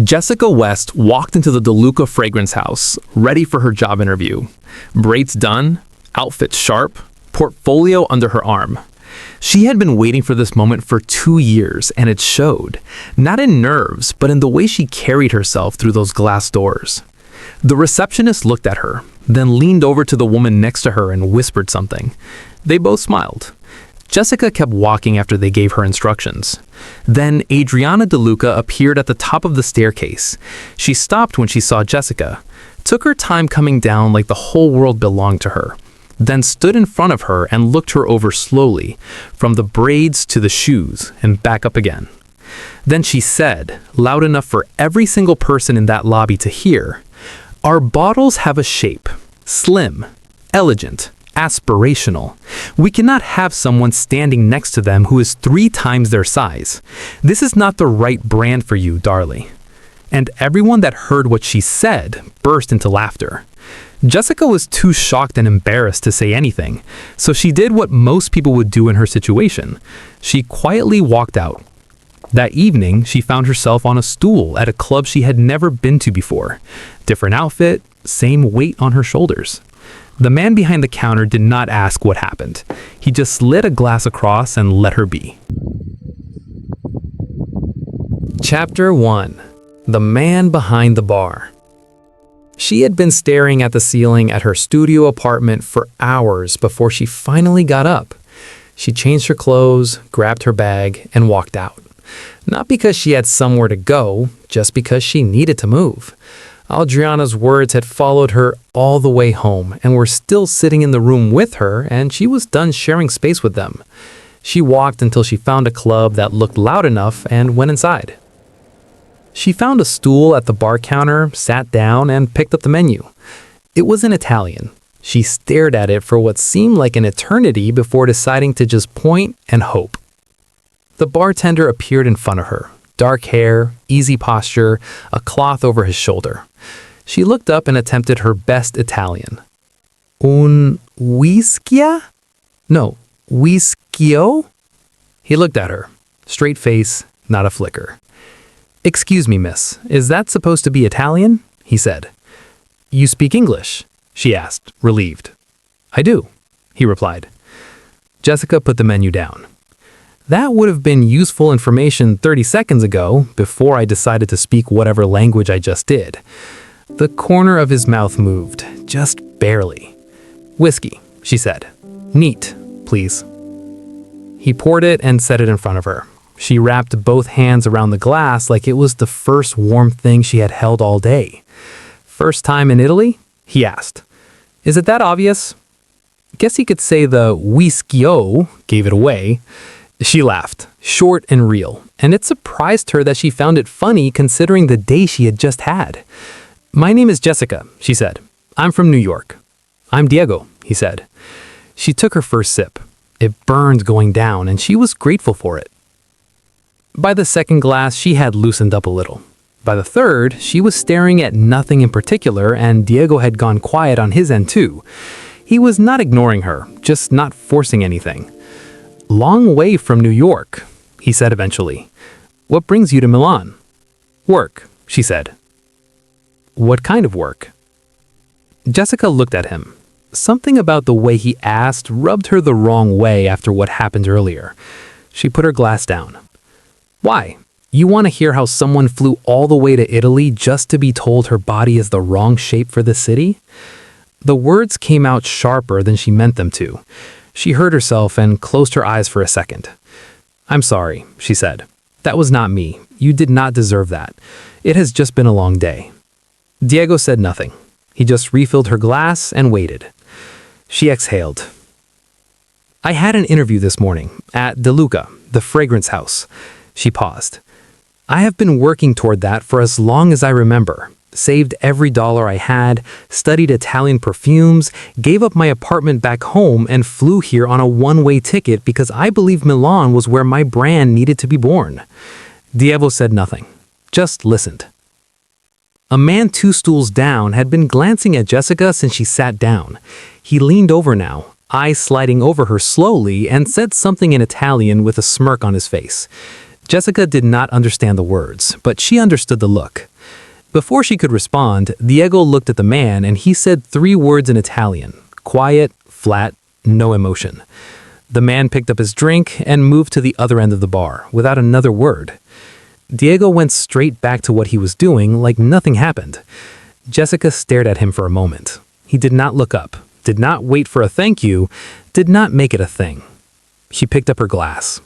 Jessica West walked into the De Luca fragrance house, ready for her job interview. Braids done, outfit sharp, portfolio under her arm. She had been waiting for this moment for 2 years, and it showed, not in nerves, but in the way she carried herself through those glass doors. The receptionist looked at her, then leaned over to the woman next to her and whispered something. They both smiled. Jessica kept walking after they gave her instructions. Then Adriana De Luca appeared at the top of the staircase. She stopped when she saw Jessica, took her time coming down like the whole world belonged to her, then stood in front of her and looked her over slowly, from the braids to the shoes and back up again. Then she said, loud enough for every single person in that lobby to hear, "Our bottles have a shape, slim, elegant, aspirational. We cannot have someone standing next to them who is 3 times their size. This is not the right brand for you, darling." And everyone that heard what she said burst into laughter. Jessica was too shocked and embarrassed to say anything, so she did what most people would do in her situation. She quietly walked out. That evening, she found herself on a stool at a club she had never been to before. Different outfit, same weight on her shoulders. The man behind the counter did not ask what happened. He just slid a glass across and let her be. Chapter 1. The Man Behind the Bar. She had been staring at the ceiling at her studio apartment for hours before she finally got up. She changed her clothes, grabbed her bag, and walked out. Not because she had somewhere to go, just because she needed to move. Adriana's words had followed her all the way home and were still sitting in the room with her, and she was done sharing space with them. She walked until she found a club that looked loud enough and went inside. She found a stool at the bar counter, sat down, and picked up the menu. It was in Italian. She stared at it for what seemed like an eternity before deciding to just point and hope. The bartender appeared in front of her. Dark hair, easy posture, a cloth over his shoulder. She looked up and attempted her best Italian. Un whiskey? No, whiskio? He looked at her. Straight face, not a flicker. "Excuse me, miss, is that supposed to be Italian?" he said. "You speak English?" she asked, relieved. "I do," he replied. Jessica put the menu down. "That would have been useful information 30 seconds ago, before I decided to speak whatever language I just did." The corner of his mouth moved, just barely. "Whiskey," she said. "Neat, please." He poured it and set it in front of her. She wrapped both hands around the glass like it was the first warm thing she had held all day. "First time in Italy?" he asked. "Is it that obvious?" Guess he could say the whiskio gave it away. She laughed, short and real, and it surprised her that she found it funny considering the day she had just had. "My name is Jessica," she said. "I'm from New York." "I'm Diego," he said. She took her first sip. It burned going down, and she was grateful for it. By the second glass, she had loosened up a little. By the third, she was staring at nothing in particular, and Diego had gone quiet on his end too. He was not ignoring her, just not forcing anything. "Long way from New York," he said eventually. "What brings you to Milan?" "Work," she said. "What kind of work?" Jessica looked at him. Something about the way he asked rubbed her the wrong way after what happened earlier. She put her glass down. "Why? You want to hear how someone flew all the way to Italy just to be told her body is the wrong shape for the city?" The words came out sharper than she meant them to. She heard herself and closed her eyes for a second. "I'm sorry," she said. "That was not me. You did not deserve that. It has just been a long day." Diego said nothing. He just refilled her glass and waited. She exhaled. "I had an interview this morning at De Luca, the fragrance house." She paused. "I have been working toward that for as long as I remember. Saved every dollar I had, studied Italian perfumes, gave up my apartment back home, and flew here on a one-way ticket because I believe Milan was where my brand needed to be born." Diego said nothing, just listened. A man 2 stools down had been glancing at Jessica since she sat down. He leaned over now, eyes sliding over her slowly, and said something in Italian with a smirk on his face. Jessica did not understand the words, but she understood the look. Before she could respond, Diego looked at the man and he said 3 words in Italian: quiet, flat, no emotion. The man picked up his drink and moved to the other end of the bar without another word. Diego went straight back to what he was doing like nothing happened. Jessica stared at him for a moment. He did not look up, did not wait for a thank you, did not make it a thing. She picked up her glass.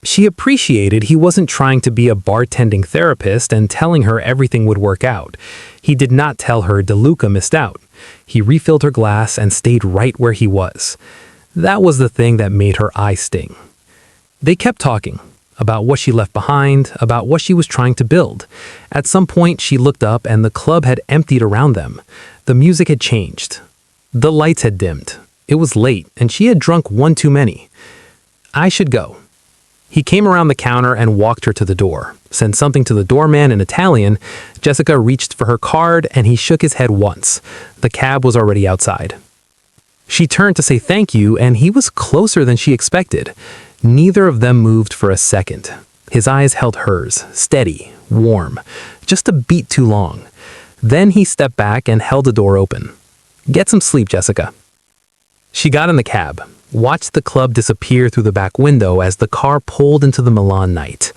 She appreciated he wasn't trying to be a bartending therapist and telling her everything would work out. He did not tell her De Luca missed out. He refilled her glass and stayed right where he was. That was the thing that made her eyes sting. They kept talking about what she left behind, about what she was trying to build. At some point, she looked up and the club had emptied around them. The music had changed. The lights had dimmed. It was late, and she had drunk 1 too many. "I should go." He came around the counter and walked her to the door. Said something to the doorman in Italian. Jessica reached for her card, and he shook his head once. The cab was already outside. She turned to say thank you, and he was closer than she expected. Neither of them moved for a second. His eyes held hers, steady, warm, just a beat too long. Then he stepped back and held the door open. "Get some sleep, Jessica." She got in the cab, watched the club disappear through the back window as the car pulled into the Milan night.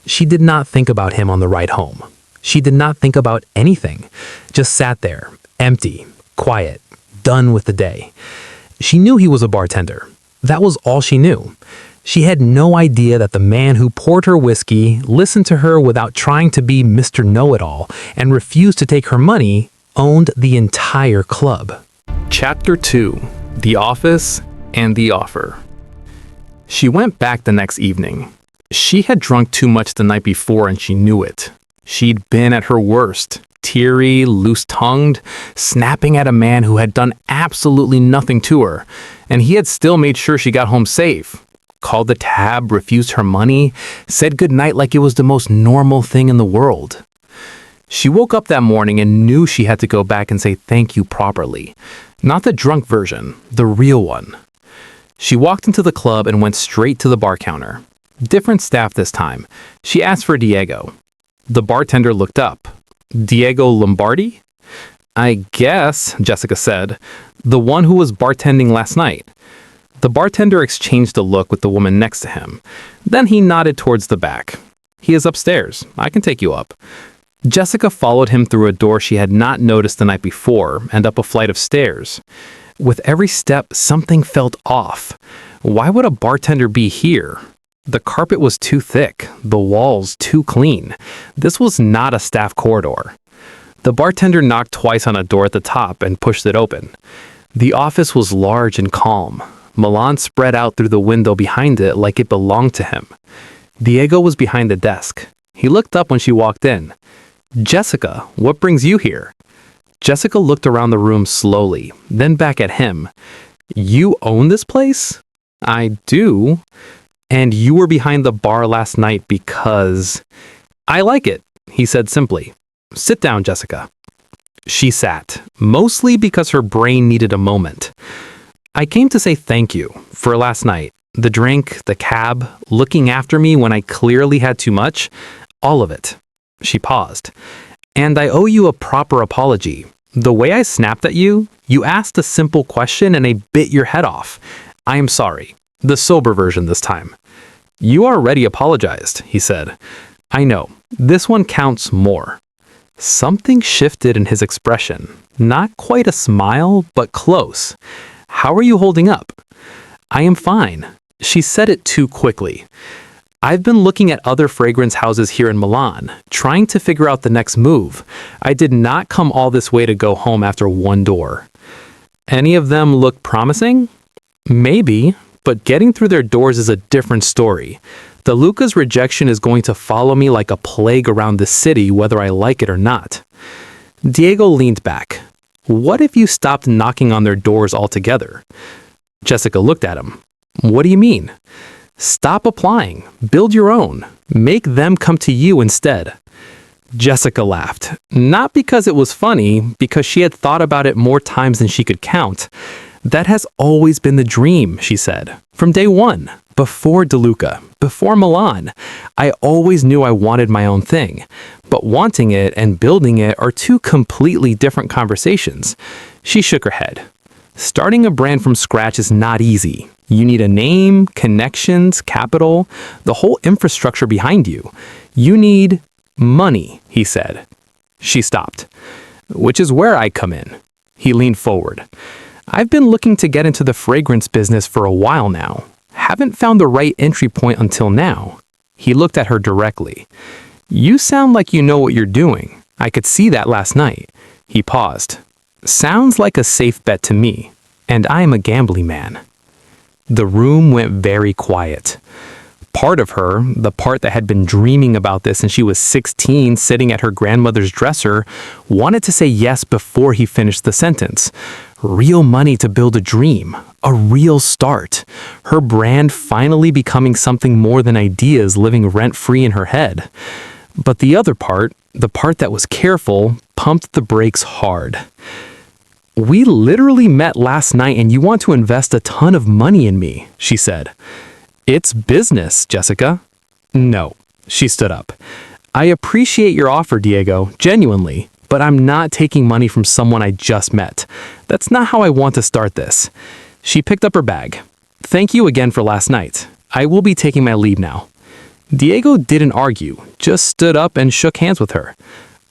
She did not think about him on the ride home. She did not think about anything, just sat there, empty, quiet, done with the day. She knew he was a bartender. That was all she knew. She had no idea that the man who poured her whiskey, listened to her without trying to be Mr. Know-It-All, and refused to take her money, owned the entire club. Chapter 2: The Office and the Offer. She went back the next evening. She had drunk too much the night before and she knew it. She'd been at her worst, teary, loose-tongued, snapping at a man who had done absolutely nothing to her, and he had still made sure she got home safe. Called the tab, refused her money, said goodnight like it was the most normal thing in the world. She woke up that morning and knew she had to go back and say thank you properly. Not the drunk version, the real one. She walked into the club and went straight to the bar counter. Different staff this time. She asked for Diego. The bartender looked up. "Diego Lombardi?" "I guess," Jessica said. "The one who was bartending last night." The bartender exchanged a look with the woman next to him. Then he nodded towards the back. "He is upstairs. I can take you up." Jessica followed him through a door she had not noticed the night before and up a flight of stairs. With every step, something felt off. Why would a bartender be here? The carpet was too thick, the walls too clean. This was not a staff corridor. The bartender knocked twice on a door at the top and pushed it open. The office was large and calm. Milan spread out through the window behind it like it belonged to him. Diego was behind the desk. He looked up when she walked in. "Jessica, what brings you here?" Jessica looked around the room slowly, then back at him. "You own this place?" "I do." "And you were behind the bar last night because—" "I like it," he said simply. "Sit down, Jessica." She sat, mostly because her brain needed a moment. "I came to say thank you for last night. The drink, the cab, looking after me when I clearly had too much. All of it." She paused. "And I owe you a proper apology. The way I snapped at you, you asked a simple question and I bit your head off. I am sorry. The sober version this time." "You already apologized," he said. "I know. This one counts more." Something shifted in his expression. Not quite a smile, but close. "How are you holding up?" "I am fine." She said it too quickly. "I've been looking at other fragrance houses here in Milan, trying to figure out the next move. I did not come all this way to go home after one door." "Any of them look promising?" "Maybe, but getting through their doors is a different story. De Luca's rejection is going to follow me like a plague around the city, whether I like it or not." Diego leaned back. "What if you stopped knocking on their doors altogether?" Jessica looked at him. "What do you mean?" "Stop applying. Build your own. Make them come to you instead." Jessica laughed. Not because it was funny, because she had thought about it more times than she could count. "That has always been the dream," she said. "From day one. Before De Luca, before Milan, I always knew I wanted my own thing. But wanting it and building it are two completely different conversations. She shook her head. Starting a brand from scratch is not easy. You need a name, connections, capital, the whole infrastructure behind you. You need money, he said. She stopped. Which is where I come in. He leaned forward. I've been looking to get into the fragrance business for a while now. Haven't found the right entry point until now. He looked at her directly. You sound like you know what you're doing. I could see that last night. He paused. Sounds like a safe bet to me, and I'm a gambling man. The room went very quiet. Part of her, the part that had been dreaming about this since she was 16 sitting at her grandmother's dresser, wanted to say yes before he finished the sentence. Real money to build a dream, a real start. Her brand finally becoming something more than ideas living rent-free in her head. But the other part, the part that was careful, pumped the brakes hard. We literally met last night and you want to invest a ton of money in me, she said. It's business, Jessica. No, she stood up. I appreciate your offer, Diego, genuinely, but I'm not taking money from someone I just met. That's not how I want to start this. She picked up her bag. Thank you again for last night. I will be taking my leave now. Diego didn't argue, just stood up and shook hands with her.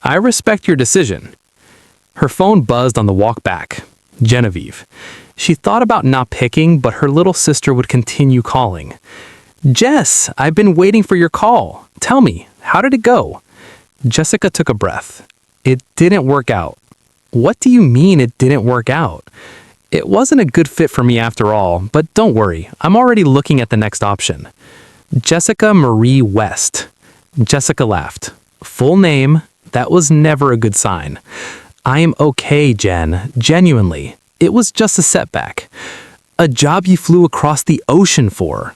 I respect your decision. Her phone buzzed on the walk back. Genevieve. She thought about not picking, but her little sister would continue calling. Jess, I've been waiting for your call. Tell me, how did it go? Jessica took a breath. It didn't work out. What do you mean it didn't work out? It wasn't a good fit for me after all, but don't worry, I'm already looking at the next option. Jessica Marie West. Jessica laughed. Full name, that was never a good sign. I'm okay, Jen, genuinely. It was just a setback. A job you flew across the ocean for.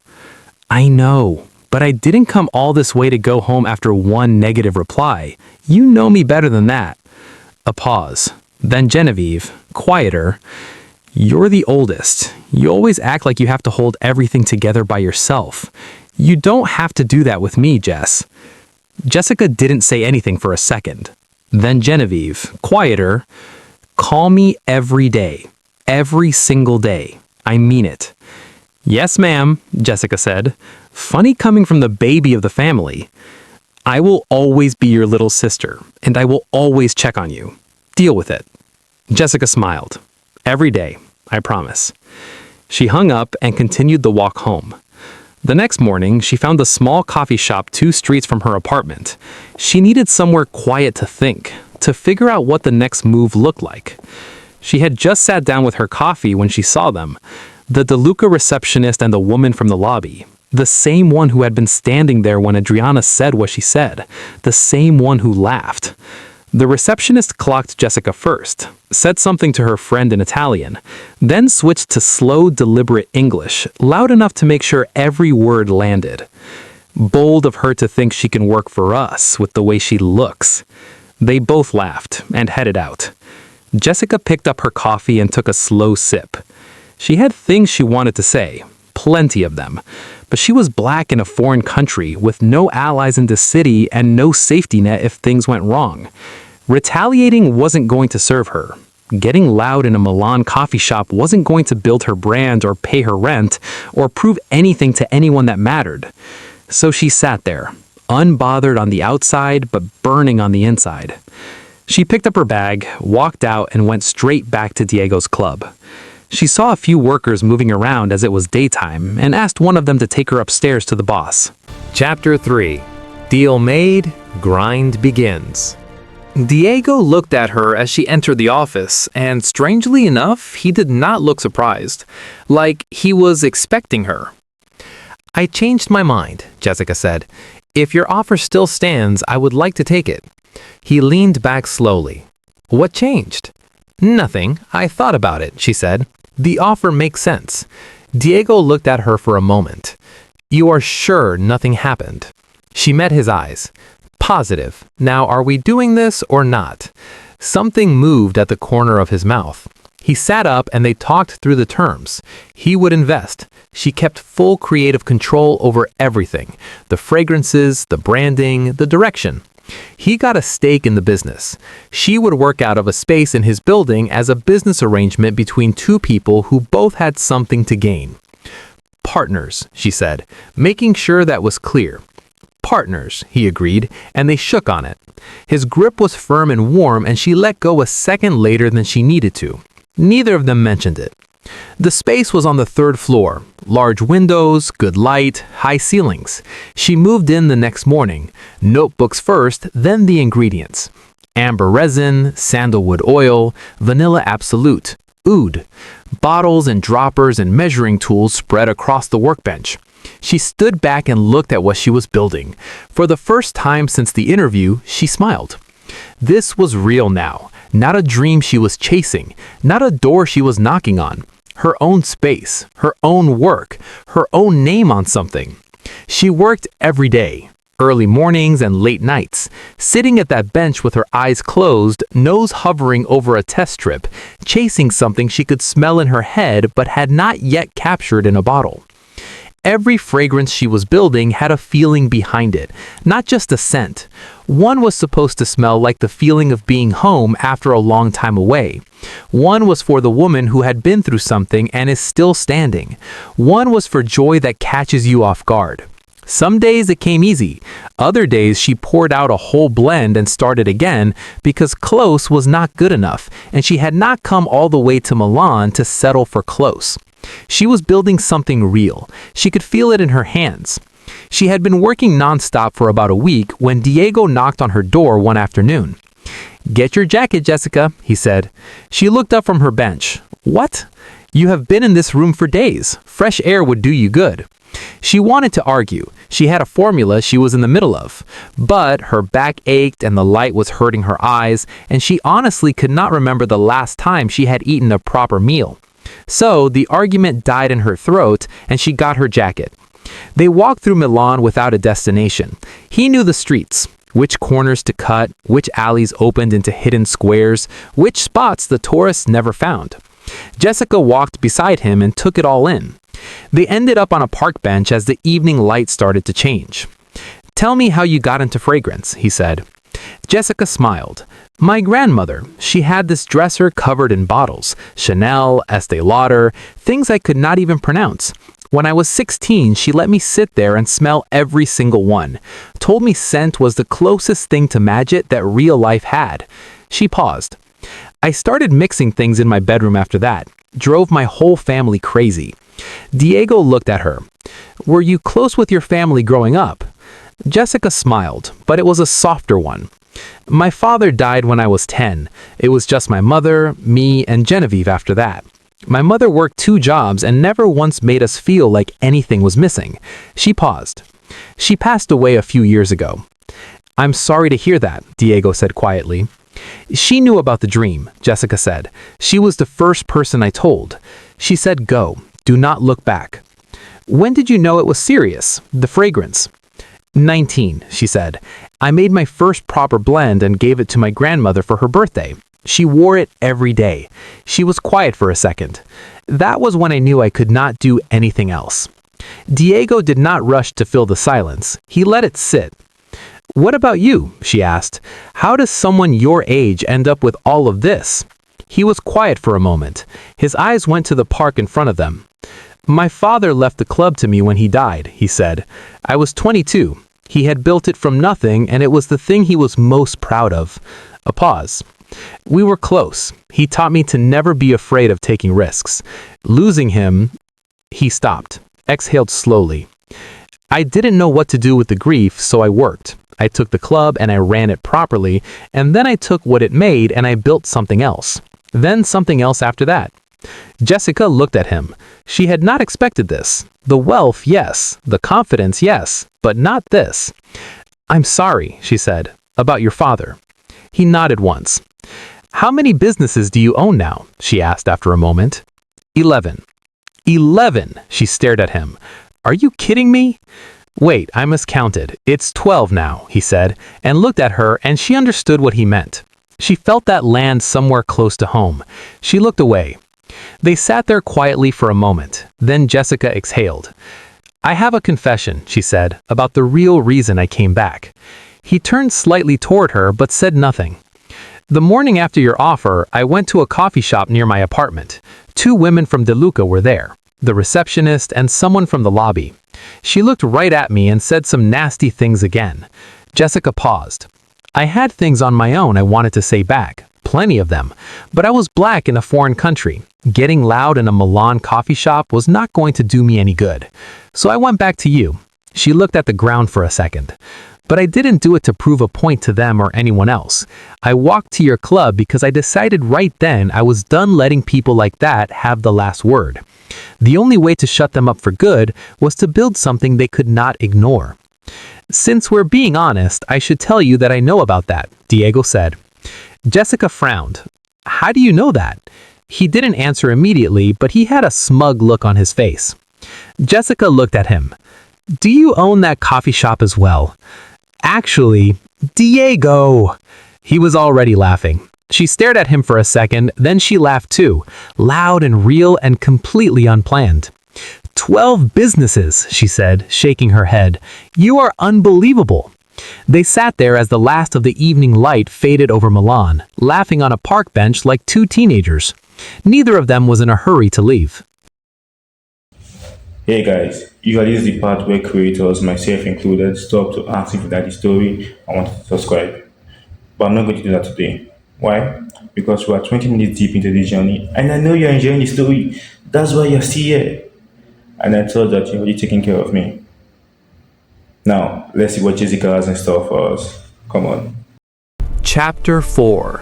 I know, but I didn't come all this way to go home after one negative reply. You know me better than that. A pause. Then Genevieve, quieter. You're the oldest. You always act like you have to hold everything together by yourself. You don't have to do that with me, Jess. Jessica didn't say anything for a second. Then Genevieve, quieter. Call me every day. Every single day. I mean it. Yes, ma'am, Jessica said. Funny coming from the baby of the family. I will always be your little sister, and I will always check on you. Deal with it. Jessica smiled. Every day, I promise. She hung up and continued the walk home. The next morning, she found a small coffee shop 2 streets from her apartment. She needed somewhere quiet to think, to figure out what the next move looked like. She had just sat down with her coffee when she saw them. The De Luca receptionist and the woman from the lobby. The same one who had been standing there when Adriana said what she said. The same one who laughed. The receptionist clocked Jessica first, said something to her friend in Italian, then switched to slow, deliberate English, loud enough to make sure every word landed. Bold of her to think she can work for us with the way she looks. They both laughed and headed out. Jessica picked up her coffee and took a slow sip. She had things she wanted to say, plenty of them, but she was black in a foreign country with no allies in the city and no safety net if things went wrong. Retaliating wasn't going to serve her. Getting loud in a Milan coffee shop wasn't going to build her brand or pay her rent or prove anything to anyone that mattered. So she sat there, unbothered on the outside but burning on the inside. She picked up her bag, walked out, and went straight back to Diego's club. She saw a few workers moving around as it was daytime and asked one of them to take her upstairs to the boss. Chapter 3. Deal made, grind begins. Diego looked at her as she entered the office, and strangely enough, he did not look surprised, like he was expecting her. I changed my mind, Jessica said. If your offer still stands, I would like to take it. He leaned back slowly. What changed? Nothing. I thought about it, she said. The offer makes sense. Diego looked at her for a moment. You are sure nothing happened? She met his eyes. Positive. Now, are we doing this or not? Something moved at the corner of his mouth. He sat up and they talked through the terms. He would invest. She kept full creative control over everything: the fragrances, the branding, the direction. He got a stake in the business. She would work out of a space in his building as a business arrangement between two people who both had something to gain. Partners, she said, making sure that was clear. Partners, he agreed, and they shook on it. His grip was firm and warm, and she let go a second later than she needed to. Neither of them mentioned it. The space was on the third floor. Large windows, good light, high ceilings. She moved in the next morning. Notebooks first, then the ingredients. Amber resin, sandalwood oil, vanilla absolute, oud. Bottles and droppers and measuring tools spread across the workbench. She stood back and looked at what she was building. For the first time since the interview, she smiled. This was real now. Not a dream she was chasing, not a door she was knocking on. Her own space, her own work, her own name on something. She worked every day, early mornings and late nights, sitting at that bench with her eyes closed, nose hovering over a test strip, chasing something she could smell in her head but had not yet captured in a bottle. Every fragrance she was building had a feeling behind it, not just a scent. One was supposed to smell like the feeling of being home after a long time away. One was for the woman who had been through something and is still standing. One was for joy that catches you off guard. Some days it came easy. Other days she poured out a whole blend and started again because close was not good enough, and she had not come all the way to Milan to settle for close. She was building something real. She could feel it in her hands. She had been working nonstop for about a week when Diego knocked on her door one afternoon. "Get your jacket, Jessica," he said. She looked up from her bench. "What? You have been in this room for days. Fresh air would do you good." She wanted to argue. She had a formula she was in the middle of. But her back ached and the light was hurting her eyes, and she honestly could not remember the last time she had eaten a proper meal. So the argument died in her throat, and she got her jacket. They walked through Milan without a destination. He knew the streets, which corners to cut, which alleys opened into hidden squares, which spots the tourists never found. Jessica walked beside him and took it all in. They ended up on a park bench as the evening light started to change. "Tell me how you got into fragrance," he said. Jessica smiled. "My grandmother, she had this dresser covered in bottles, Chanel, Estee Lauder, things I could not even pronounce. When I was 16, she let me sit there and smell every single one. Told me scent was the closest thing to magic that real life had." She paused. "I started mixing things in my bedroom after that. Drove my whole family crazy." Diego looked at her. "Were you close with your family growing up?" Jessica smiled, but it was a softer one. "My father died when I was 10. It was just my mother, me, and Genevieve after that. My mother worked 2 jobs and never once made us feel like anything was missing." She paused. "She passed away a few years ago." "I'm sorry to hear that," Diego said quietly. "She knew about the dream," Jessica said. "She was the first person I told. She said, 'Go. Do not look back.'" "When did you know it was serious, the fragrance?" 19, she said. "I made my first proper blend and gave it to my grandmother for her birthday. She wore it every day." She was quiet for a second. "That was when I knew I could not do anything else." Diego did not rush to fill the silence. He let it sit. "What about you?" she asked. "How does someone your age end up with all of this?" He was quiet for a moment. His eyes went to the park in front of them. "My father left the club to me when he died," he said. "I was 22. He had built it from nothing, and it was the thing he was most proud of." A pause. "We were close. He taught me to never be afraid of taking risks. Losing him..." He stopped, exhaled slowly. "I didn't know what to do with the grief, so I worked. I took the club and I ran it properly, and then I took what it made and I built something else. Then something else after that." Jessica looked at him. She had not expected this. The wealth, yes. The confidence, yes. But not this. "I'm sorry," she said, "about your father." He nodded once. "How many businesses do you own now?" she asked after a moment. 11. 11, she stared at him. "Are you kidding me?" "Wait, I miscounted. It's 12 now," he said, and looked at her, and she understood what he meant. She felt that land somewhere close to home. She looked away. They sat there quietly for a moment. Then Jessica exhaled. "I have a confession," she said, "about the real reason I came back." He turned slightly toward her but said nothing. "The morning after your offer, I went to a coffee shop near my apartment. 2 women from De Luca were there, the receptionist and someone from the lobby. She looked right at me and said some nasty things again." Jessica paused. "I had things on my own I wanted to say back, plenty of them, but I was black in a foreign country. Getting loud in a Milan coffee shop was not going to do me any good. So I went back to you." She looked at the ground for a second. "But I didn't do it to prove a point to them or anyone else. I walked to your club because I decided right then I was done letting people like that have the last word. The only way to shut them up for good was to build something they could not ignore." "Since we're being honest, I should tell you that I know about that," Diego said. Jessica frowned. "How do you know that?" He didn't answer immediately, but he had a smug look on his face. Jessica looked at him. "Do you own that coffee shop as well?" "Actually, Diego!" He was already laughing. She stared at him for a second, then she laughed too, loud and real and completely unplanned. 12 businesses, she said, shaking her head. "You are unbelievable." They sat there as the last of the evening light faded over Milan, laughing on a park bench like 2 teenagers. Neither of them was in a hurry to leave. Hey guys, usually this is the part where creators, myself included, stop to ask if that is story I want to subscribe. But I'm not going to do that today. Why? Because we are 20 minutes deep into the journey and I know you're enjoying the story. That's why you're still here. And I thought that you're already taking care of me. Now, let's see what Jessica has in store for us. Come on. Chapter 4: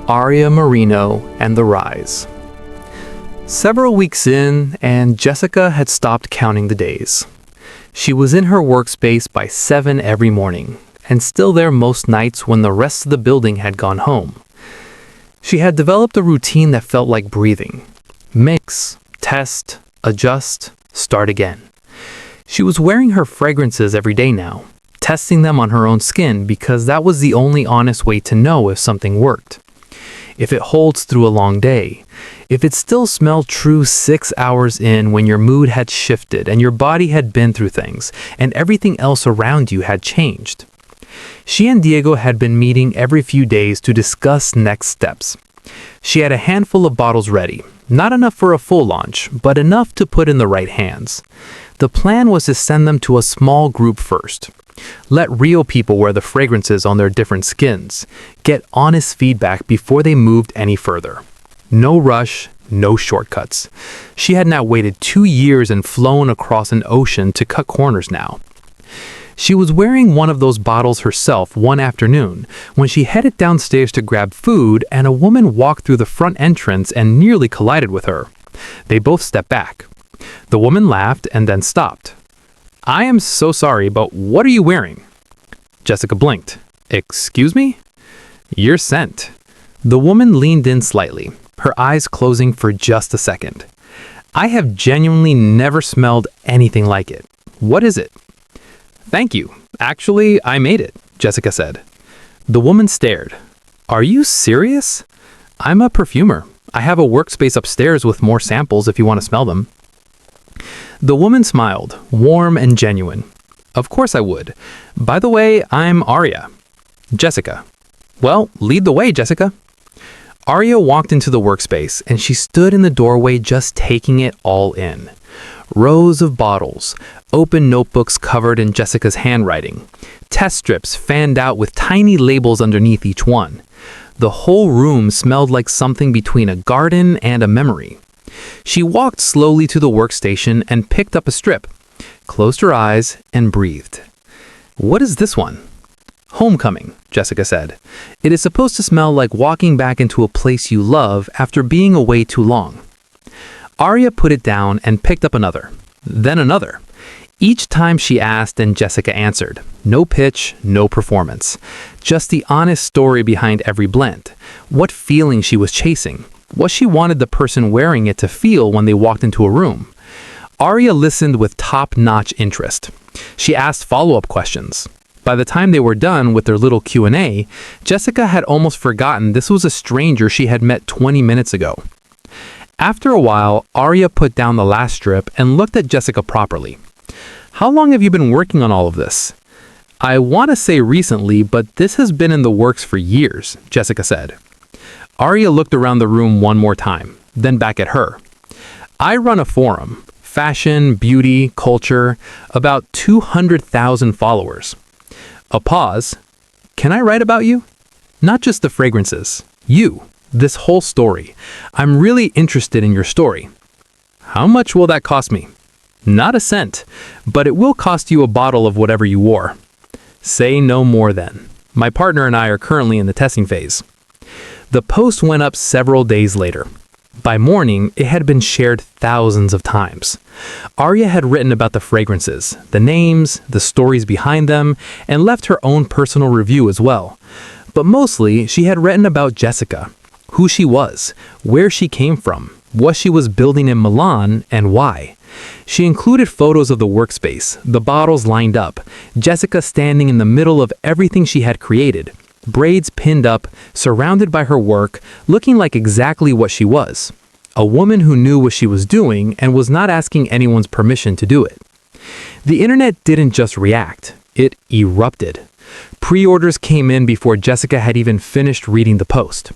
Arya Marino and the Rise. Several weeks in, and Jessica had stopped counting the days. She was in her workspace by 7 every morning, and still there most nights when the rest of the building had gone home. She had developed a routine that felt like breathing. Mix, test, adjust, start again. She was wearing her fragrances every day now, testing them on her own skin because that was the only honest way to know if something worked. If it holds through a long day, if it still smelled true 6 hours in when your mood had shifted and your body had been through things and everything else around you had changed. She and Diego had been meeting every few days to discuss next steps. She had a handful of bottles ready, not enough for a full launch, but enough to put in the right hands. The plan was to send them to a small group first. Let real people wear the fragrances on their different skins. Get honest feedback before they moved any further. No rush, no shortcuts. She had now waited 2 years and flown across an ocean to cut corners now. She was wearing one of those bottles herself one afternoon when she headed downstairs to grab food and a woman walked through the front entrance and nearly collided with her. They both stepped back. The woman laughed and then stopped. "I am so sorry, but what are you wearing?" Jessica blinked. "Excuse me?" "Your scent." The woman leaned in slightly, her eyes closing for just a second. "I have genuinely never smelled anything like it. What is it?" "Thank you. Actually, I made it," Jessica said. The woman stared. "Are you serious?" "I'm a perfumer. I have a workspace upstairs with more samples if you want to smell them." The woman smiled, warm and genuine. "Of course I would. By the way, I'm Arya." "Jessica." "Well, lead the way, Jessica." Arya walked into the workspace, and she stood in the doorway just taking it all in. Rows of bottles, open notebooks covered in Jessica's handwriting, test strips fanned out with tiny labels underneath each one. The whole room smelled like something between a garden and a memory. She walked slowly to the workstation and picked up a strip, closed her eyes, and breathed. "What is this one?" "Homecoming," Jessica said. "It is supposed to smell like walking back into a place you love after being away too long." Arya put it down and picked up another, then another. Each time she asked and Jessica answered. No pitch, no performance. Just the honest story behind every blend. What feeling she was chasing. What she wanted the person wearing it to feel when they walked into a room. Arya listened with top-notch interest. She asked follow-up questions. By the time they were done with their little Q&A, Jessica had almost forgotten this was a stranger she had met 20 minutes ago. After a while, Arya put down the last strip and looked at Jessica properly. "How long have you been working on all of this?" "I want to say recently, but this has been in the works for years," Jessica said. Arya looked around the room one more time, then back at her. "I run a forum, fashion, beauty, culture, about 200,000 followers." A pause. "Can I write about you?" "Not just the fragrances. You. This whole story. I'm really interested in your story." "How much will that cost me?" "Not a cent, but it will cost you a bottle of whatever you wore." "Say no more then. My partner and I are currently in the testing phase." The post went up several days later. By morning, it had been shared thousands of times. Arya had written about the fragrances, the names, the stories behind them, and left her own personal review as well. But mostly, she had written about Jessica, who she was, where she came from, what she was building in Milan, and why. She included photos of the workspace, the bottles lined up, Jessica standing in the middle of everything she had created, braids pinned up, surrounded by her work, looking like exactly what she was. A woman who knew what she was doing and was not asking anyone's permission to do it. The internet didn't just react, it erupted. Pre-orders came in before Jessica had even finished reading the post.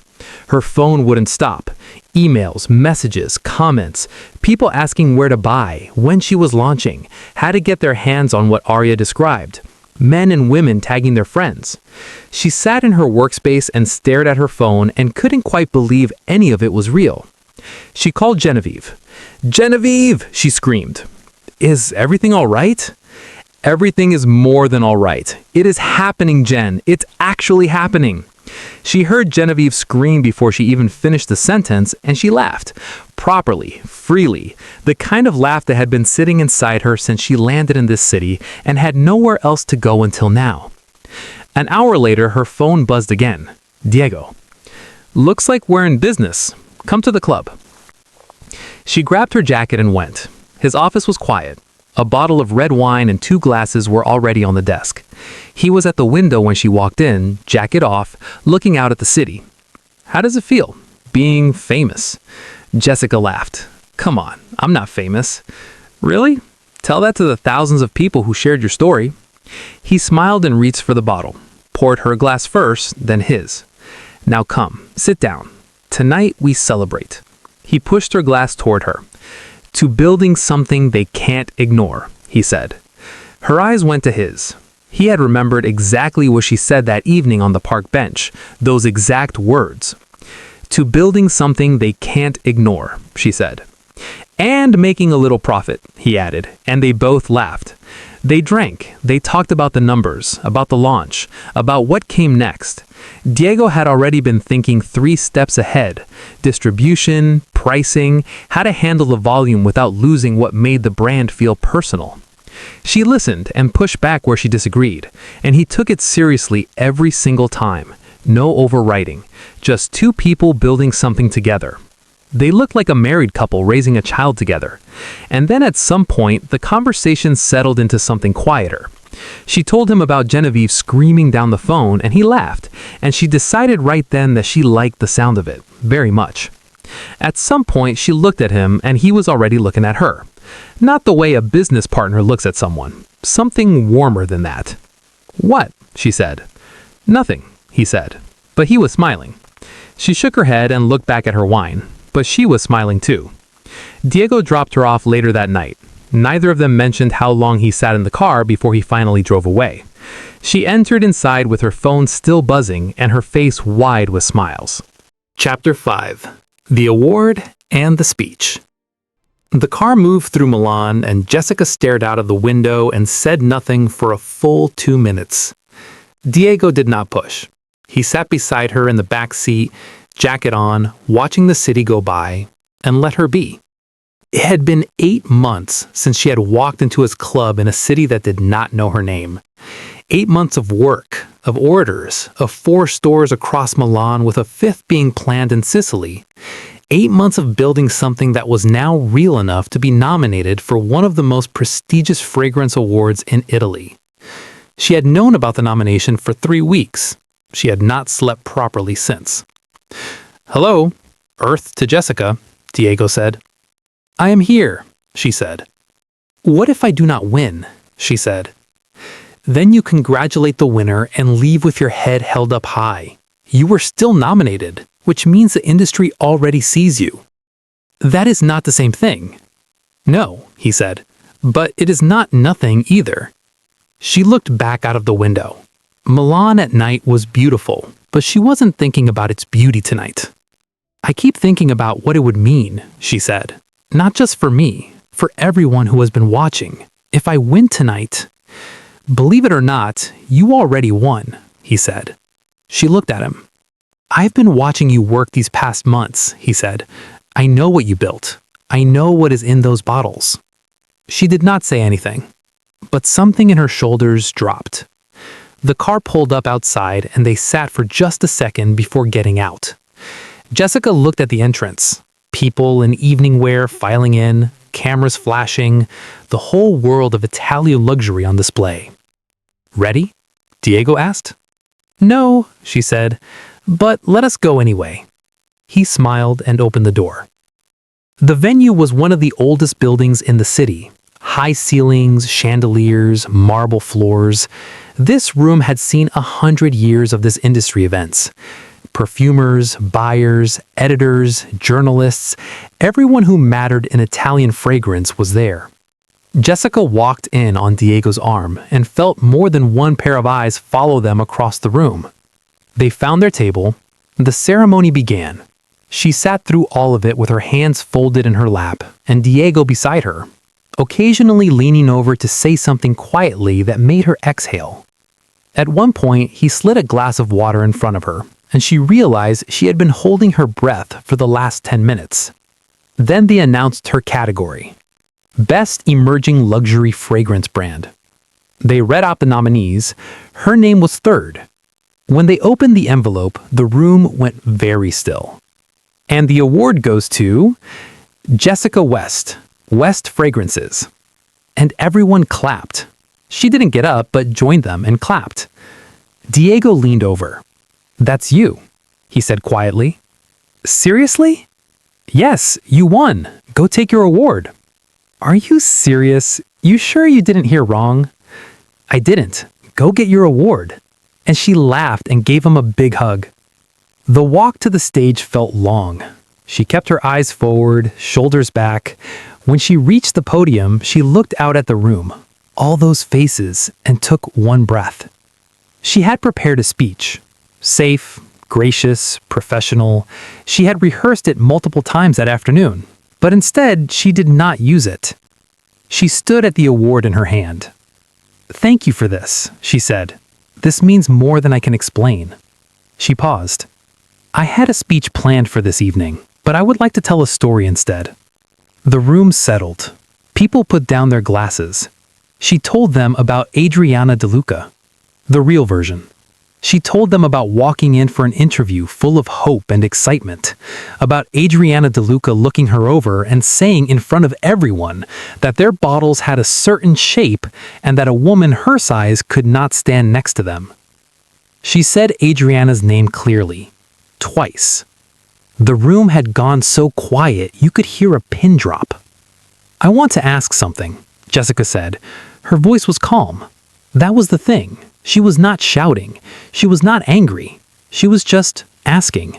Her phone wouldn't stop. Emails, messages, comments, people asking where to buy, when she was launching, how to get their hands on what Arya described. Men and women tagging their friends. She sat in her workspace and stared at her phone and couldn't quite believe any of it was real. She called Genevieve. "Genevieve!" she screamed. "Is everything all right?" "Everything is more than all right. It is happening, Jen. It's actually happening." She heard Genevieve scream before she even finished the sentence, and she laughed. Properly, freely, the kind of laugh that had been sitting inside her since she landed in this city and had nowhere else to go until now. An hour later, her phone buzzed again. Diego. "Looks like we're in business. Come to the club." She grabbed her jacket and went. His office was quiet. A bottle of red wine and 2 glasses were already on the desk. He was at the window when she walked in, jacket off, looking out at the city. "How does it feel, being famous?" Jessica laughed. "Come on, I'm not famous." "Really? Tell that to the thousands of people who shared your story." He smiled and reached for the bottle, poured her glass first, then his. "Now come, sit down. Tonight we celebrate." He pushed her glass toward her. "To building something they can't ignore," he said. Her eyes went to his. He had remembered exactly what she said that evening on the park bench, those exact words. "To building something they can't ignore," she said. "And making a little profit," he added, and they both laughed. They drank, they talked about the numbers, about the launch, about what came next. Diego had already been thinking 3 steps ahead: distribution, pricing, how to handle the volume without losing what made the brand feel personal. She listened and pushed back where she disagreed, and he took it seriously every single time. No overwriting, just 2 people building something together. They looked like a married couple raising a child together. And then at some point, the conversation settled into something quieter. She told him about Genevieve screaming down the phone, and he laughed, and she decided right then that she liked the sound of it, very much. At some point, she looked at him, and he was already looking at her. Not the way a business partner looks at someone. Something warmer than that. "What?" she said. "Nothing," he said. But he was smiling. She shook her head and looked back at her wine, but she was smiling too. Diego dropped her off later that night. Neither of them mentioned how long he sat in the car before he finally drove away. She entered inside with her phone still buzzing and her face wide with smiles. Chapter 5. The Award and the Speech. The car moved through Milan, and Jessica stared out of the window and said nothing for a full 2 minutes. Diego did not push. He sat beside her in the back seat, jacket on, watching the city go by, and let her be. It had been 8 months since she had walked into his club in a city that did not know her name. 8 months of work, of orders, of 4 stores across Milan with a 5th being planned in Sicily. 8 months of building something that was now real enough to be nominated for one of the most prestigious fragrance awards in Italy. She had known about the nomination for 3 weeks. She had not slept properly since. "Hello, Earth to Jessica," Diego said. "I am here," she said. "What if I do not win?" she said. "Then you congratulate the winner and leave with your head held up high. You were still nominated, which means the industry already sees you." "That is not the same thing." "No," he said, "but it is not nothing either." She looked back out of the window. Milan at night was beautiful, but she wasn't thinking about its beauty tonight. "I keep thinking about what it would mean," she said. "Not just for me, for everyone who has been watching. If I win tonight..." "Believe it or not, you already won," he said. She looked at him. "I've been watching you work these past months," he said. "I know what you built. I know what is in those bottles." She did not say anything, but something in her shoulders dropped. The car pulled up outside and they sat for just a second before getting out. Jessica looked at the entrance. People in evening wear filing in, cameras flashing, the whole world of Italian luxury on display. "Ready?" Diego asked. "No," she said, "but let us go anyway." He smiled and opened the door. The venue was one of the oldest buildings in the city. High ceilings, chandeliers, marble floors. This room had seen 100 years of this industry events. Perfumers, buyers, editors, journalists, everyone who mattered in Italian fragrance was there. Jessica walked in on Diego's arm and felt more than one pair of eyes follow them across the room. They found their table. The ceremony began. She sat through all of it with her hands folded in her lap, and Diego beside her, occasionally leaning over to say something quietly that made her exhale. At one point, he slid a glass of water in front of her, and she realized she had been holding her breath for the last 10 minutes. Then they announced her category: Best Emerging Luxury Fragrance Brand. They read out the nominees. Her name was third. When they opened the envelope, the room went very still. And the award goes to Jessica West, West Fragrances. And everyone clapped. She didn't get up, but joined them and clapped. Diego leaned over. "That's you," he said quietly. "Seriously?" "Yes, you won. Go take your award." "Are you serious? You sure you didn't hear wrong?" "I didn't. Go get your award." And she laughed and gave him a big hug. The walk to the stage felt long. She kept her eyes forward, shoulders back. When she reached the podium, she looked out at the room, all those faces, and took one breath. She had prepared a speech. Safe, gracious, professional. She had rehearsed it multiple times that afternoon, but instead she did not use it. She stood at the award in her hand. "Thank you for this," she said. "This means more than I can explain." She paused. "I had a speech planned for this evening, but I would like to tell a story instead." The room settled. People put down their glasses. She told them about Adriana De Luca, the real version. She told them about walking in for an interview full of hope and excitement, about Adriana De Luca looking her over and saying in front of everyone that their bottles had a certain shape and that a woman her size could not stand next to them. She said Adriana's name clearly, twice. The room had gone so quiet you could hear a pin drop. "I want to ask something," Jessica said. Her voice was calm. That was the thing. She was not shouting. She was not angry. She was just asking.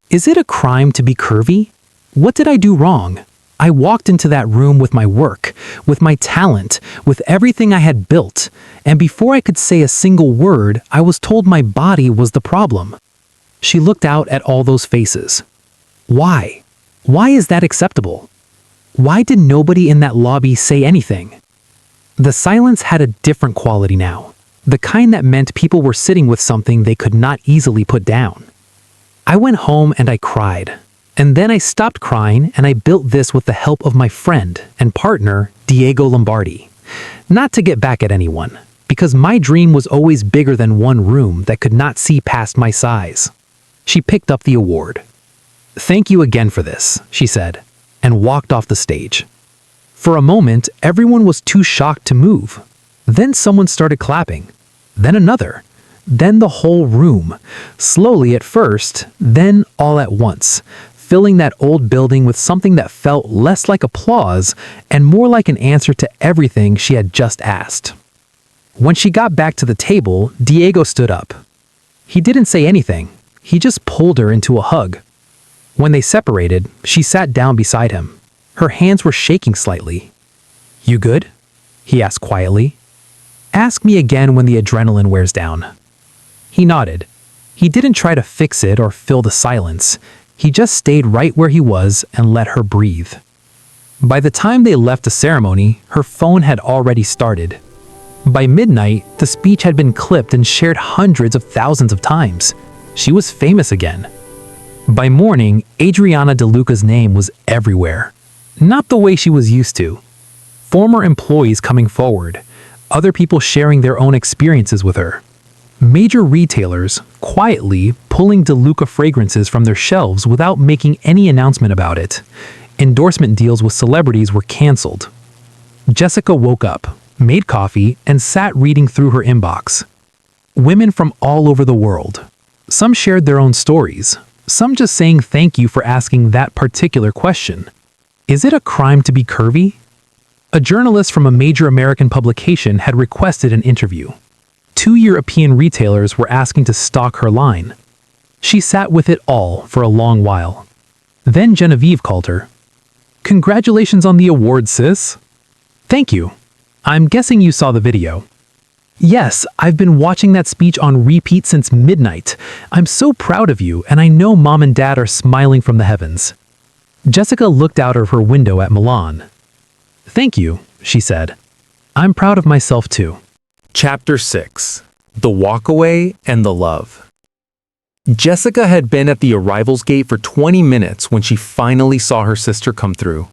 "Is it a crime to be curvy? What did I do wrong? I walked into that room with my work, with my talent, with everything I had built, and before I could say a single word, I was told my body was the problem." She looked out at all those faces. Why? Why is that acceptable? Why did nobody in that lobby say anything? The silence had a different quality now, the kind that meant people were sitting with something they could not easily put down. I went home and I cried. And then I stopped crying and I built this with the help of my friend and partner, Diego Lombardi. Not to get back at anyone, because my dream was always bigger than one room that could not see past my size. She picked up the award. "Thank you again for this," she said, and walked off the stage. For a moment, everyone was too shocked to move. Then someone started clapping. then another, then the whole room, slowly at first, then all at once, filling that old building with something that felt less like applause and more like an answer to everything she had just asked. When she got back to the table, Diego stood up. He didn't say anything, he just pulled her into a hug. When they separated, she sat down beside him. Her hands were shaking slightly. "You good?" he asked quietly. "Ask me again when the adrenaline wears down." He nodded. He didn't try to fix it or fill the silence. He just stayed right where he was and let her breathe. By the time they left the ceremony, her phone had already started. By midnight, the speech had been clipped and shared hundreds of thousands of times. She was famous again. By morning, Adriana De Luca's name was everywhere. Not the way she was used to. Former employees coming forward, other people sharing their own experiences with her. Major retailers quietly pulling De Luca fragrances from their shelves without making any announcement about it. Endorsement deals with celebrities were canceled. Jessica woke up, made coffee, and sat reading through her inbox. Women from all over the world. Some shared their own stories, some just saying thank you for asking that particular question. Is it a crime to be curvy? A journalist from a major American publication had requested an interview. 2 European retailers were asking to stock her line. She sat with it all for a long while. Then Genevieve called her. "Congratulations on the award, sis." "Thank you. I'm guessing you saw the video." "Yes, I've been watching that speech on repeat since midnight. I'm so proud of you, and I know Mom and Dad are smiling from the heavens." Jessica looked out of her window at Milan. "Thank you," she said. "I'm proud of myself too." Chapter 6. The Walkaway and the Love. Jessica had been at the arrivals gate for 20 minutes when she finally saw her sister come through.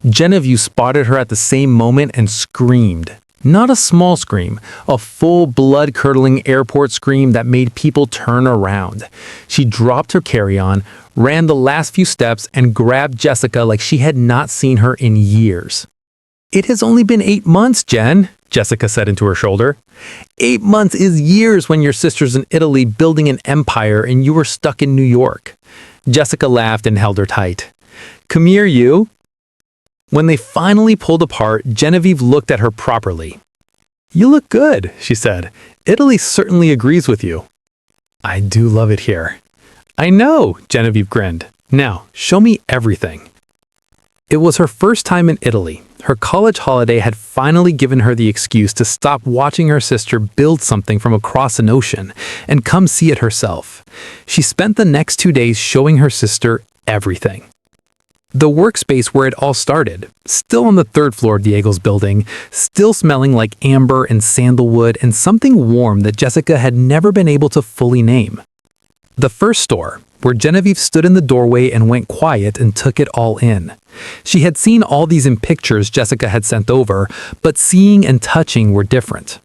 Genevieve spotted her at the same moment and screamed. Not a small scream, a full blood-curdling airport scream that made people turn around. She dropped her carry-on, ran the last few steps, and grabbed Jessica like she had not seen her in years. "It has only been 8 months, Jen," Jessica said into her shoulder. 8 months is years when your sister's in Italy building an empire and you were stuck in New York. Jessica laughed and held her tight. "Come here, you." When they finally pulled apart, Genevieve looked at her properly. "You look good," she said. "Italy certainly agrees with you." "I do love it here." "I know," Genevieve grinned. "Now, show me everything." It was her first time in Italy. Her college holiday had finally given her the excuse to stop watching her sister build something from across an ocean and come see it herself. She spent the next 2 days showing her sister everything. The workspace where it all started, still on the 3rd floor of Diego's building, still smelling like amber and sandalwood and something warm that Jessica had never been able to fully name. The first store, where Genevieve stood in the doorway and went quiet and took it all in. She had seen all these in pictures Jessica had sent over, but seeing and touching were different.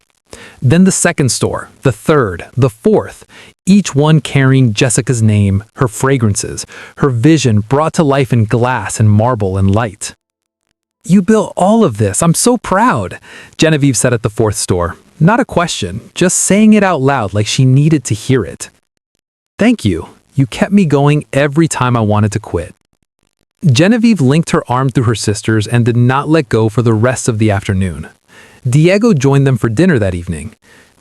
Then the second store, the third, the fourth, each one carrying Jessica's name, her fragrances, her vision brought to life in glass and marble and light. "You built all of this, I'm so proud," Genevieve said at the fourth store. Not a question, just saying it out loud like she needed to hear it. "Thank you. You kept me going every time I wanted to quit." Genevieve linked her arm through her sister's and did not let go for the rest of the afternoon. Diego joined them for dinner that evening.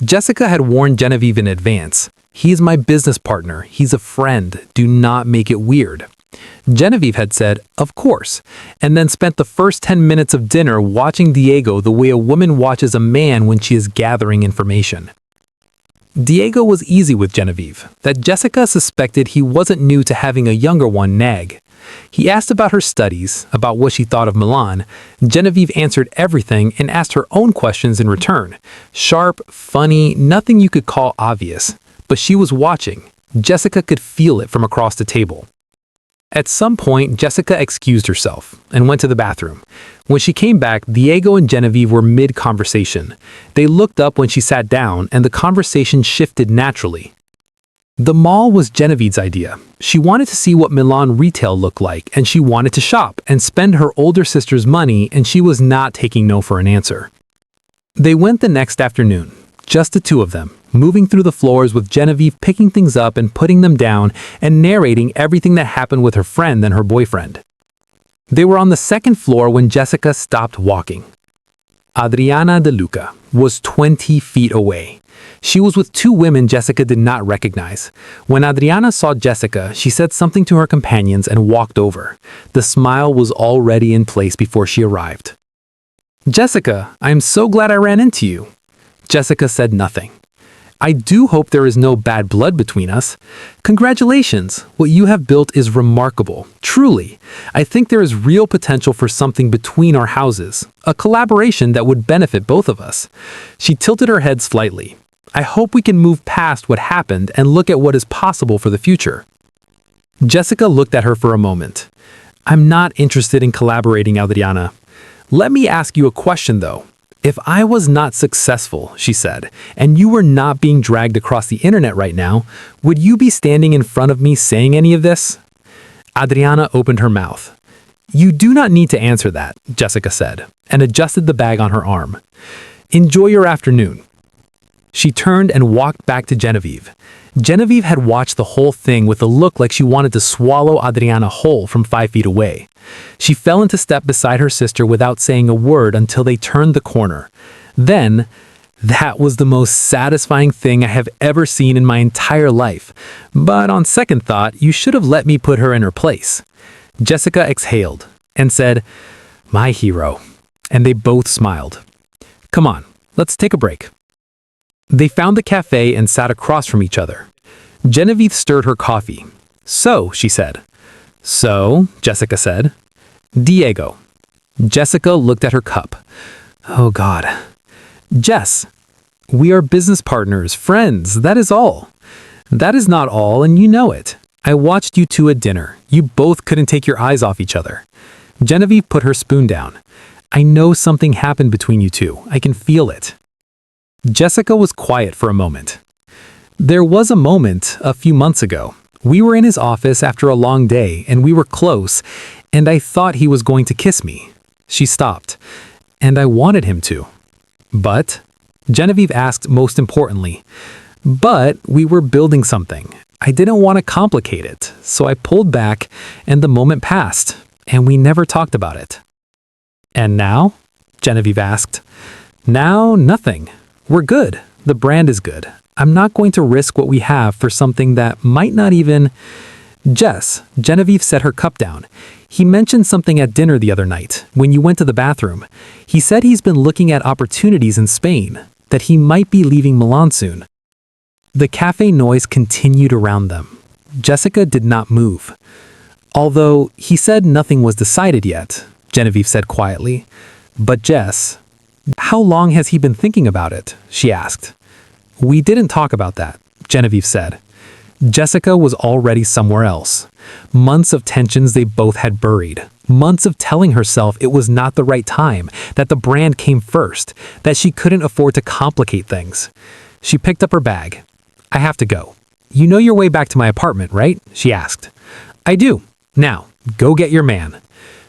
Jessica had warned Genevieve in advance. "He is my business partner. He's a friend. Do not make it weird." Genevieve had said, "Of course," and then spent the first 10 minutes of dinner watching Diego the way a woman watches a man when she is gathering information. Diego was easy with Genevieve, that Jessica suspected he wasn't new to having a younger one nag. He asked about her studies, about what she thought of Milan. Genevieve answered everything and asked her own questions in return. Sharp, funny, nothing you could call obvious. But she was watching. Jessica could feel it from across the table. At some point, Jessica excused herself and went to the bathroom. When she came back, Diego and Genevieve were mid-conversation. They looked up when she sat down, and the conversation shifted naturally. The mall was Genevieve's idea. She wanted to see what Milan retail looked like, and she wanted to shop and spend her older sister's money, and she was not taking no for an answer. They went the next afternoon, just the two of them, moving through the floors with Genevieve picking things up and putting them down and narrating everything that happened with her friend and her boyfriend. They were on the second floor when Jessica stopped walking. Adriana De Luca was 20 feet away. She was with two women Jessica did not recognize. When Adriana saw Jessica, she said something to her companions and walked over. The smile was already in place before she arrived. "Jessica, I am so glad I ran into you." Jessica said nothing. "I do hope there is no bad blood between us. Congratulations, what you have built is remarkable. Truly, I think there is real potential for something between our houses, a collaboration that would benefit both of us." She tilted her head slightly. "I hope we can move past what happened and look at what is possible for the future." Jessica looked at her for a moment. "I'm not interested in collaborating, Adriana. Let me ask you a question though. If I was not successful," she said, "and you were not being dragged across the internet right now, would you be standing in front of me saying any of this?" Adriana opened her mouth. "You do not need to answer that," Jessica said, and adjusted the bag on her arm. "Enjoy your afternoon." She turned and walked back to Genevieve. Genevieve had watched the whole thing with a look like she wanted to swallow Adriana whole from 5 feet away. She fell into step beside her sister without saying a word until they turned the corner. Then, that was the most satisfying thing I have ever seen in my entire life. But on second thought, you should have let me put her in her place. Jessica exhaled and said, "My hero." And they both smiled. "Come on, let's take a break." They found the cafe and sat across from each other. Genevieve stirred her coffee. "So," she said. "So," Jessica said. "Diego." Jessica looked at her cup. "Oh God." "Jess, we are business partners, friends, that is all." "That is not all, and you know it. I watched you two at dinner. You both couldn't take your eyes off each other." Genevieve put her spoon down. "I know something happened between you two. I can feel it." Jessica was quiet for a moment. "There was a moment a few months ago. We were in his office after a long day, and we were close, and I thought he was going to kiss me." She stopped, "And I wanted him to." "But," Genevieve asked most importantly, "but we were building something. I didn't want to complicate it, so I pulled back, and the moment passed, and we never talked about it." "And now?" Genevieve asked. "Now, nothing. We're good. The brand is good. I'm not going to risk what we have for something that might not even—" "Jess," Genevieve set her cup down. "He mentioned something at dinner the other night, when you went to the bathroom. He said he's been looking at opportunities in Spain, that he might be leaving Milan soon." The cafe noise continued around them. Jessica did not move. "Although he said nothing was decided yet," Genevieve said quietly. "But Jess, how long has he been thinking about it?" she asked. "We didn't talk about that," Genevieve said. Jessica was already somewhere else. Months of tensions they both had buried. Months of telling herself it was not the right time, that the brand came first, that she couldn't afford to complicate things. She picked up her bag. "I have to go. You know your way back to my apartment, right?" she asked. "I do. Now, go get your man."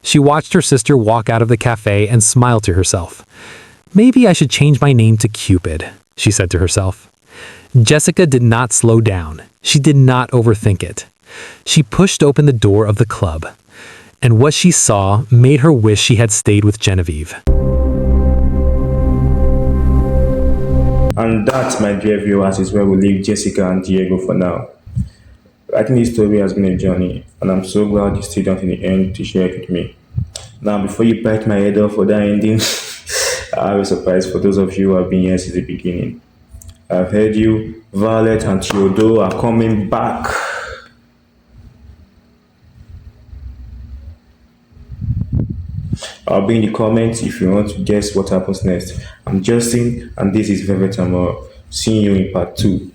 She watched her sister walk out of the cafe and smiled to herself. "Maybe I should change my name to Cupid," she said to herself. Jessica did not slow down. She did not overthink it. She pushed open the door of the club, and what she saw made her wish she had stayed with Genevieve. And that, my dear viewers, is where we leave Jessica and Diego for now. I think this story has been a journey, and I'm so glad you stayed until the end to share it with me. Now, before you bite my head off for that ending, I have a surprise for those of you who have been here since the beginning. I've heard you, Violet and Theodore are coming back. I'll be in the comments if you want to guess what happens next. I'm Justin, and this is Velvet Amor. Seeing you in part 2.